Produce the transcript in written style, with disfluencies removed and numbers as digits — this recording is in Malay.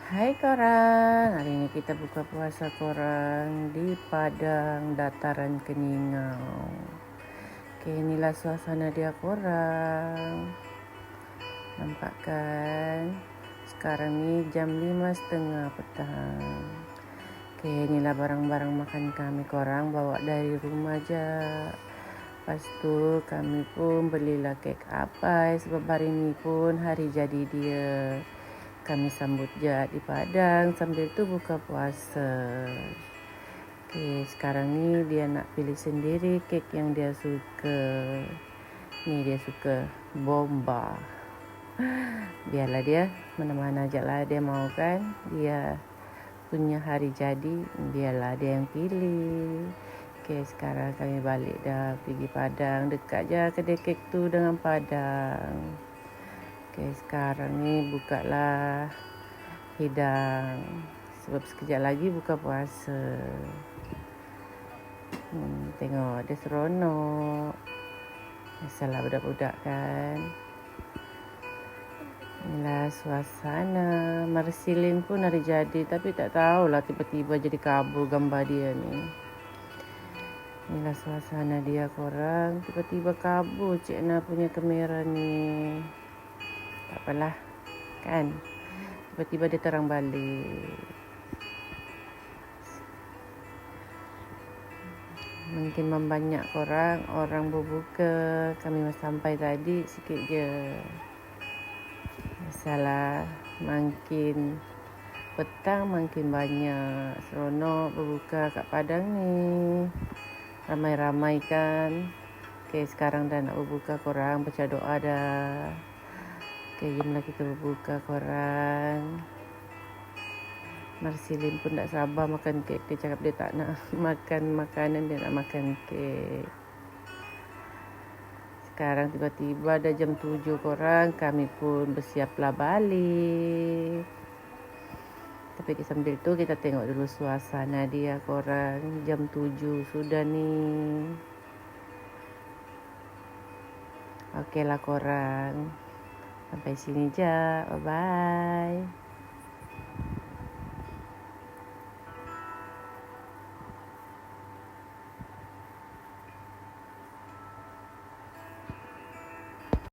Hai korang, hari ini kita buka puasa korang di Padang Dataran Keningau. Oke, inilah suasana dia korang. Nampak kan? Sekarang ni jam 5:30 petang. Oke, inilah barang-barang makan kami korang, bawa dari rumah je. Lepas tu kami pun belilah kek apai sebab hari ni pun hari jadi dia. Kami sambut je di Padang sambil tu buka puasa. Okey, sekarang ni dia nak pilih sendiri kek yang dia suka. Ni dia suka bomba. Biarlah dia mana-mana je lah dia mau kan. Dia punya hari jadi, biarlah dia yang pilih. Okey, sekarang kami balik dah pergi Padang. Dekat je kedai kek tu dengan Padang. Okey, sekarang ni bukalah hidang. Sebab sekejap lagi buka puasa. Tengok dia seronok. Biasalah budak-budak kan. Inilah suasana. Marsilin pun hari jadi tapi tak tahulah tiba-tiba jadi kabur gambar dia ni. Inilah suasana dia korang. Tiba-tiba kabur Cik Na punya kamera ni. Tak apalah kan. Tiba-tiba dia terang balik. Mungkin membanyak orang berbuka. Kami sampai tadi sikit je. Biasalah, makin petang makin banyak. Seronok berbuka kat Padang ni. Ramai-ramai kan. Okey, sekarang dah nak berbuka korang. Baca doa dah. Okey, jomlah kita berbuka korang. Marsilin pun tak sabar makan kek. Dia cakap dia tak nak makan makanan, dia nak makan kek. Sekarang tiba-tiba dah jam 7 korang. Kami pun bersiaplah balik. Tapi sambil tu kita tengok dulu suasana dia korang. Jam 7 sudah ni. Okeylah korang. Sampai sini je. Bye-bye.